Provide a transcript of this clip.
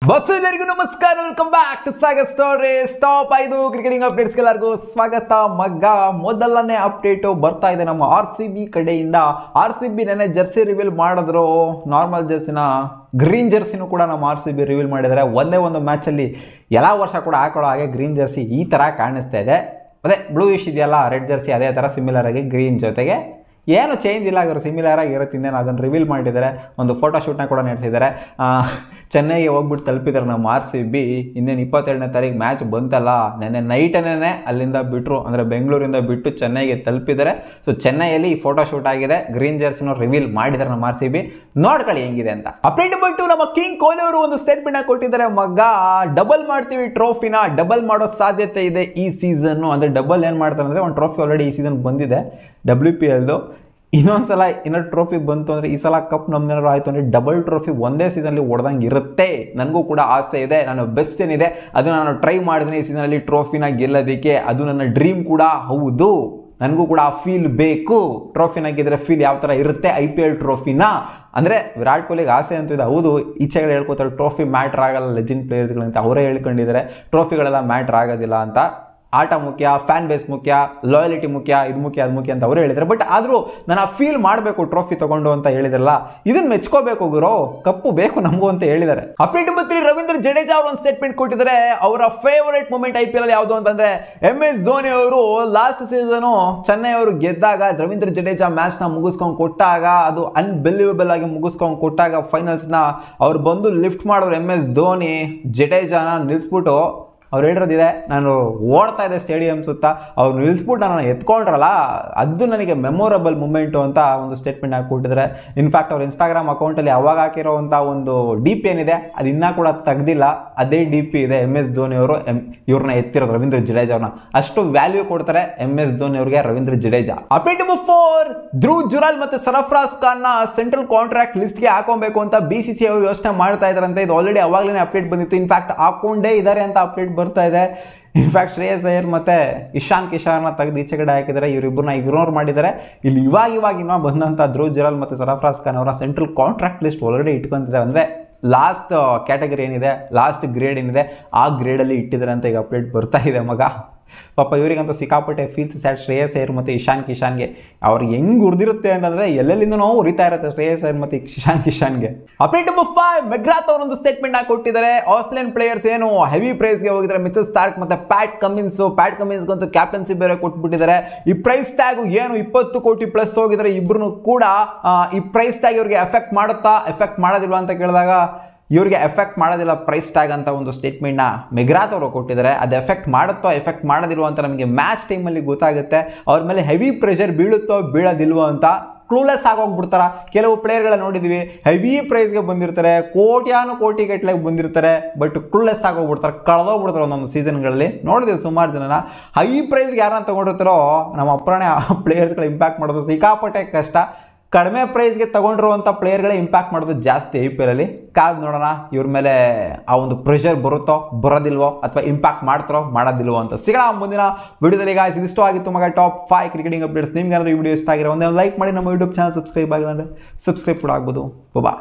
Bus ಎಲ್ಲರಿಗೂ ನಮಸ್ಕಾರ, welcome back to Sagar story. Stop 5 cricketing updates ಎಲ್ಲರಿಗೂ ಸ್ವಾಗತ. ಮೊದಲನೇ ಅಪ್ಡೇಟ್ ಬರ್ತಾ ಇದೆ ನಮ್ಮ RCB ಕಡೆಯಿಂದ. RCB ನೆನ್ನೆ ಜರ್ಸಿ ರಿವೀಲ್ ಮಾಡಿದ್ರು. ನಾರ್ಮಲ್ ಜರ್ಸಿನ ಗ್ರೀನ್ ಜರ್ಸಿನೂ ಕೂಡ ನಮ್ಮ RCB ರಿವೀಲ್ ಮಾಡಿದ್ದಾರೆ. ಒಂದೇ ಒಂದು ಮ್ಯಾಚಲ್ಲಿ ಎಲ್ಲ ವರ್ಷ ಕೂಡ ಹಾಕೊಳ್ಳೋ ಹಾಗೆ ಗ್ರೀನ್ ಜರ್ಸಿ ಈ ಥರ ಕಾಣಿಸ್ತಾ ಇದೆ. ಅದೇ ಬ್ಲೂಯಿಶ್ ಇದೆಯಲ್ಲ ರೆಡ್ ಜರ್ಸಿ, ಅದೇ ಥರ ಸಿಮಿಲರ್ ಆಗಿ ಗ್ರೀನ್ ಜೊತೆಗೆ ಏನು ಚೇಂಜ್ ಇಲ್ಲ ಆಗಿರೋ ಸಿಮಿಲರ್ ಆಗಿರುತ್ತೆ. ಇನ್ನೇನು ಅದನ್ನು ರಿವೀಲ್ ಮಾಡಿದ್ದಾರೆ. ಒಂದು ಫೋಟೋಶೂಟ್ನ ಕೂಡ ನಡೆಸಿದ್ದಾರೆ. ಚೆನ್ನೈಗೆ ಹೋಗ್ಬಿಟ್ಟು ತಲುಪಿದ್ದಾರೆ ನಮ್ಮ RCB. ಇನ್ನೇನು 22ನೇ ತಾರೀಕು ಮ್ಯಾಚ್ ಬಂತಲ್ಲ, ನೆನ್ನೆ ನೈಟನೇ ಅಲ್ಲಿಂದ ಬಿಟ್ಟರು, ಅಂದರೆ ಬೆಂಗಳೂರಿಂದ ಬಿಟ್ಟು ಚೆನ್ನೈಗೆ ತಲುಪಿದ್ದಾರೆ. ಸೊ ಚೆನ್ನೈಯಲ್ಲಿ ಈ ಫೋಟೋಶೂಟ್ ಆಗಿದೆ. ಗ್ರೀನ್ ಜರ್ಸಿನೂ ರಿವೀಲ್ ಮಾಡಿದ್ದಾರೆ ನಮ್ಮ RCB. ನೋಡ್ಕೊಳ್ಳಿ ಹೆಂಗಿದೆ ಅಂತ. ಅಪ್ಡೇಟ್ ಬಂತು, ನಮ್ಮ ಕಿಂಗ್ ಕೊಹ್ಲಿ ಅವರು ಒಂದು ಸ್ಟೇಟ್ಮೆಂಟ್ ಕೊಟ್ಟಿದ್ದಾರೆ. ಡಬಲ್ ಮಾಡ್ತೀವಿ ಟ್ರೋಫಿನ, ಡಬಲ್ ಮಾಡೋ ಸಾಧ್ಯತೆ ಇದೆ ಈ ಸೀಸನ್ನು. ಅಂದರೆ ಡಬಲ್ ಏನು ಮಾಡ್ತಾರೆ ಅಂದರೆ, ಒಂದು ಟ್ರೋಫಿ ಆಲ್ರೆಡಿ ಈ ಸೀಸನ್ ಬಂದಿದೆ WPLದು. ಇನ್ನೊಂದ್ಸಲ ಇನ್ನೊಂದು ಟ್ರೋಫಿ ಬಂತು ಅಂದರೆ, ಈ ಸಲ ಕಪ್ ನಮ್ದೇನಾದ್ರು ಆಯಿತು ಅಂದರೆ ಡಬಲ್ ಟ್ರೋಫಿ ಒಂದೇ ಸೀಸನಲ್ಲಿ ಹೊಡೆದಂಗೆ ಇರುತ್ತೆ. ನನಗೂ ಕೂಡ ಆಸೆ ಇದೆ, ನಾನು ಬೆಸ್ಟ್ ಏನಿದೆ ಅದು ನಾನು ಟ್ರೈ ಮಾಡಿದ್ದೀನಿ ಈ ಸೀಸನಲ್ಲಿ ಟ್ರೋಫಿನ ಗೆಲ್ಲೋದಕ್ಕೆ. ಅದು ನನ್ನ ಡ್ರೀಮ್ ಕೂಡ ಹೌದು. ನನಗೂ ಕೂಡ ಆ ಫೀಲ್ ಬೇಕು. ಟ್ರೋಫಿನ ಗೆದ್ದರೆ ಫೀಲ್ ಯಾವ ಥರ ಇರುತ್ತೆ IPL ಟ್ರೋಫಿನ. ಅಂದರೆ ವಿರಾಟ್ ಕೊಹ್ಲಿಗೆ ಆಸೆ ಅಂತ ಇದೆ, ಹೌದು. ಈಚೆಗಳು ಹೇಳ್ಕೊತಾರೆ ಟ್ರೋಫಿ ಮ್ಯಾಟ್ರ್ ಆಗಲ್ಲ ಲೆಜೆಂಡ್ ಪ್ಲೇಯರ್ಸ್ಗಳಂತ, ಅವರೇ ಹೇಳ್ಕೊಂಡಿದ್ದಾರೆ ಟ್ರೋಫಿಗಳೆಲ್ಲ ಮ್ಯಾಟ್ರ್ ಆಗೋದಿಲ್ಲ ಅಂತ. ಆಟ ಮುಖ್ಯ, ಫ್ಯಾನ್ ಬೇಸ್ ಮುಖ್ಯ, ಲಾಯಲಿಟಿ ಮುಖ್ಯ, ಇದು ಮುಖ್ಯ ಅದು ಮುಖ್ಯ ಅಂತ ಅವರು ಹೇಳಿದ್ದಾರೆ. ಬಟ್ ಆದರೂ ನಾನು ಆ ಫೀಲ್ ಮಾಡಬೇಕು ಟ್ರೋಫಿ ತಗೊಂಡು ಅಂತ ಹೇಳಿದ್ರಲ್ಲ, ಇದನ್ನ ಮೆಚ್ಕೋಬೇಕು ಗುರು, ಕಪ್ಪು ಬೇಕು ನಮಗೂ ಅಂತ ಹೇಳಿದ್ದಾರೆ. ಅಪ್ಡೇಟ್ ಬಂತ್ರಿ, ರವೀಂದ್ರ ಜಡೇಜಾ ಅವರು ಒಂದು ಸ್ಟೇಟ್ಮೆಂಟ್ ಕೊಟ್ಟಿದ್ದಾರೆ. ಅವರ ಫೇವರೇಟ್ ಮೂಮೆಂಟ್ IPL ಅಲ್ಲಿ ಯಾವುದು ಅಂತಂದ್ರೆ, MS ಧೋನಿ ಅವರು ಲಾಸ್ಟ್ ಸೀಸನು ಚೆನ್ನೈ ಅವರು ಗೆದ್ದಾಗ ರವೀಂದ್ರ ಜಡೇಜಾ ಮ್ಯಾಚ್ ನ ಮುಗಿಸ್ಕೊಂಡು ಕೊಟ್ಟಾಗ, ಅದು ಅನ್ಬಿಲೀವಬಲ್ ಆಗಿ ಮುಗಿಸ್ಕೊಂಡು ಕೊಟ್ಟಾಗ ಫೈನಲ್ಸ್ ನ ಅವ್ರು ಬಂದು ಲಿಫ್ಟ್ ಮಾಡೋರು MS ಧೋನಿ ಜಡೇಜಾನ ನಿಲ್ಲಿಸ್ಬಿಟ್ಟು ಅವ್ರು ಹೇಳಿರೋದಿದೆ, ನಾನು ಓಡ್ತಾ ಇದ್ದೆ ಸ್ಟೇಡಿಯಂ ಸುತ್ತ, ಅವ್ರು ನಿಲ್ಲಿಸ್ಬಿಟ್ಟು ನಾನು ಎತ್ಕೊಂಡ್ರಲ್ಲ, ಅದು ನನಗೆ ಮೆಮೊರಬಲ್ ಮೂಮೆಂಟು ಅಂತ ಒಂದು ಸ್ಟೇಟ್ಮೆಂಟ್ ಹಾಕಿಕೊಟ್ಟಿದ್ದಾರೆ. ಇನ್ಫ್ಯಾಕ್ಟ್ ಅವ್ರ ಇನ್ಸ್ಟಾಗ್ರಾಮ್ ಅಕೌಂಟಲ್ಲಿ ಅವಾಗ ಹಾಕಿರೋವಂಥ ಒಂದು DP ಏನಿದೆ ಅದು ಇನ್ನೂ ಕೂಡ ತೆಗ್ದಿಲ್ಲ. ಅದೇ DP ಇದೆ MS ಧೋನಿ ಅವರು ಇವ್ರನ್ನ ಎತ್ತಿರೋದು, ರವೀಂದ್ರ ಜಡೇಜಾ ಅವ್ರನ್ನ. ಅಷ್ಟು ವ್ಯಾಲ್ಯೂ ಕೊಡ್ತಾರೆ MS ಧೋನಿ ಅವ್ರಿಗೆ ರವೀಂದ್ರ ಜಡೇಜಾ. ಅಪ್ಡೇಟ್ ನಂಬರ್ 4, ಧ್ರುವ್ ಜುರಾಲ್ ಮತ್ತೆ ಸರ್ಫರಾಜ್ ಖಾನ್ ನ ಸೆಂಟ್ರಲ್ ಕಾಂಟ್ರಾಕ್ಟ್ ಲಿಸ್ಟ್ಗೆ ಹಾಕೊಬೇಕು ಅಂತ BCCI ಅವರು ಯೋಚನೆ ಮಾಡ್ತಾ ಇದಾರಂತೆ. ಇದು ಆಲ್ರೆಡಿ ಅವಾಗಲೇ ಅಪ್ಡೇಟ್ ಬಂದಿತ್ತು. ಇನ್ಫ್ಯಾಕ್ಟ್ ಹಾಕೊಂಡೇ ಇದ್ದಾರೆ ಅಂತ ಅಪ್ಡೇಟ್ ಬರ್ತಾ ಇದೆ. ಇನ್ಫ್ಯಾಕ್ಟ್ ಶ್ರೇಯಸ್ ಅಯ್ಯರ್ ಮತ್ತೆ ಇಶಾನ್ ಕಿಶಾರ್ನ ತೆಗೆದು ಈಚೆ ಕಡೆ ಹಾಕಿದ್ದಾರೆ. ಇವರಿಬ್ಬರನ್ನ ಇಗ್ನೋರ್ ಮಾಡಿದ್ದಾರೆ. ಇಲ್ಲಿ ಇವಾಗ ಬಂದಂಥ ಧ್ರುವ್ ಜುರಾಲ್ ಮತ್ತು ಸರ್ಫರಾಜ್ ಖಾನ್ ಅವರ ಸೆಂಟ್ರಲ್ ಕಾಂಟ್ರಾಕ್ಟ್ ಲಿಸ್ಟ್ ಆಲ್ರೆಡಿ ಇಟ್ಕೊಂತಿದ್ದಾರೆ. ಅಂದರೆ ಲಾಸ್ಟ್ ಕ್ಯಾಟಗರಿ ಏನಿದೆ, ಲಾಸ್ಟ್ ಗ್ರೇಡ್ ಏನಿದೆ ಆ ಗ್ರೇಡಲ್ಲಿ ಇಟ್ಟಿದ್ದಾರೆ ಅಂತ ಈಗ ಅಪ್ಡೇಟ್ ಬರ್ತಾ ಇದೆ ಪಾಪ ಇವರಿಗಂತೂ ಸಿಕ್ಕಾಪಟ್ಟೆ ಫೀಲ್ಸ್ ಸ್ಯಾಡ್ ಶ್ರೇಯಸ್ ಅಯ್ಯರ್ ಮತ್ತು ಇಶಾನ್ ಕಿಶಾನ್ಗೆ. ಅವ್ರಿಗೆ ಹೆಂಗೆ ಉರಿದಿರುತ್ತೆ ಅಂತಂದರೆ, ಎಲ್ಲೆಲ್ಲಿಂದನೋ ಉರಿತಾ ಇರುತ್ತೆ ಶ್ರೇಯಸ್ ಅಯ್ಯರ್ ಮತ್ತು ಇಶಾನ್ ಕಿಶಾನ್ಗೆ. ಅಪ್ಡೇಟ್ ನಂಬರ್ 5, ಮೆಗ್ರಾತ್ ಅವರೊಂದು ಸ್ಟೇಟ್ಮೆಂಟ್ ಕೊಟ್ಟಿದ್ದಾರೆ. ಆಸ್ಟ್ರೇಲಿಯನ್ ಪ್ಲೇಯರ್ಸ್ ಏನು ಹೆವಿ ಪ್ರೈಸ್ಗೆ ಹೋಗಿದ್ದಾರೆ, ಮಿಚೆಲ್ ಸ್ಟಾರ್ಕ್ ಮತ್ತು ಪ್ಯಾಟ್ ಕಮಿನ್ಸ್ಗಂತೂ ಕ್ಯಾಪ್ಟನ್ಸಿ ಬೇರೆ ಕೊಟ್ಬಿಟ್ಟಿದ್ದಾರೆ. ಈ ಪ್ರೈಸ್ ಟ್ಯಾಗು ಏನು 20 ಕೋಟಿ ಪ್ಲಸ್ ಹೋಗಿದ್ದಾರೆ ಇಬ್ಬರು ಕೂಡ. ಈ ಪ್ರೈಸ್ ಟ್ಯಾಗ್ ಇವ್ರಿಗೆ ಎಫೆಕ್ಟ್ ಮಾಡುತ್ತಾ, ಎಫೆಕ್ಟ್ ಮಾಡೋದಿಲ್ವಾ ಅಂತ ಕೇಳಿದಾಗ, ಇವ್ರಿಗೆ ಎಫೆಕ್ಟ್ ಮಾಡೋದಿಲ್ಲ ಪ್ರೈಸ್ ಟ್ಯಾಗ್ ಅಂತ ಒಂದು ಸ್ಟೇಟ್ಮೆಂಟ್ನ ಮೆಗ್ರಾತ್ ಅವರು ಕೊಟ್ಟಿದ್ದಾರೆ. ಅದು ಎಫೆಕ್ಟ್ ಮಾಡುತ್ತೋ ಎಫೆಕ್ಟ್ ಮಾಡೋದಿಲ್ವೋ ಅಂತ ನಮಗೆ ಮ್ಯಾಚ್ ಟೈಮಲ್ಲಿ ಗೊತ್ತಾಗುತ್ತೆ. ಅವ್ರ ಮೇಲೆ ಹೆವಿ ಪ್ರೆಷರ್ ಬೀಳುತ್ತೋ ಬೀಳೋದಿಲ್ವೋ ಅಂತ ಕ್ಲೂಲೆಸ್ ಆಗೋಗ್ಬಿಡ್ತಾರೆ. ಕೆಲವು ಪ್ಲೇಯರ್ಗಳ ನೋಡಿದ್ವಿ, ಹೆವಿ ಪ್ರೈಸ್ಗೆ ಬಂದಿರ್ತಾರೆ, ಕೋಟಿ ಗಟ್ಟಲೆಗೆ ಬಂದಿರ್ತಾರೆ, ಬಟ್ ಕ್ಲೂಲೆಸ್ ಆಗೋಗ್ಬಿಡ್ತಾರೆ, ಕಳೆದೋಗ್ಬಿಡ್ತಾರೆ ಒಂದೊಂದು ಸೀಸನ್ಗಳಲ್ಲಿ. ನೋಡಿದೀವಿ ಸುಮಾರು ಜನನ. ಹೈ ಪ್ರೈಸ್ಗೆ ಯಾರನ್ನ ತಗೊಂಡಿರ್ತಾರೋ ನಮ್ಮ ಅಪ್ರಾಣೆ ಪ್ಲೇಯರ್ಸ್ಗಳ ಇಂಪ್ಯಾಕ್ಟ್ ಮಾಡೋದು ಸಿಕ್ಕಾಪಟ್ಟೆ ಕಷ್ಟ. ಕಡಿಮೆ ಪ್ರೈಸ್ಗೆ ತಗೊಂಡಿರುವಂಥ ಪ್ಲೇಯರ್ಗಳೇ ಇಂಪ್ಯಾಕ್ಟ್ ಮಾಡೋದು ಜಾಸ್ತಿ IPL ಅಲ್ಲಿ. ಕಾದು ನೋಡೋಣ ಇವ್ರ ಮೇಲೆ ಆ ಒಂದು ಪ್ರೆಷರ್ ಬರುತ್ತೋ ಬರೋದಿಲ್ವೋ, ಅಥವಾ ಇಂಪ್ಯಾಕ್ಟ್ ಮಾಡ್ತಾರೋ ಮಾಡೋದಿಲ್ವೋ ಅಂತ. ಸಿಗೋಣ ಮುಂದಿನ ವಿಡಿಯೋದಲ್ಲಿ. ಇದಿಷ್ಟು ಆಗಿತ್ತು ಟಾಪ್ 5 ಕ್ರಿಕೆಟಿಂಗ್ ಅಪ್ಡೇಟ್ಸ್. ನಿಮ್ಗೆ ಏನಾದರೂ ಈ ವಿಡಿಯೋ ಇಷ್ಟ ಆಗಿರೋ ಒಂದೇ ಲೈಕ್ ಮಾಡಿ, ನಮ್ಮ ಯೂಟ್ಯೂಬ್ ಚಾನಲ್ ಸಬ್ಸ್ಕ್ರೈಬ್ ಆಗಿಲ್ಲ ಅಂದರೆ ಸಬ್ಸ್ಕ್ರೈಬ್ ಕೂಡ ಆಗ್ಬೋದು. ಬಾ.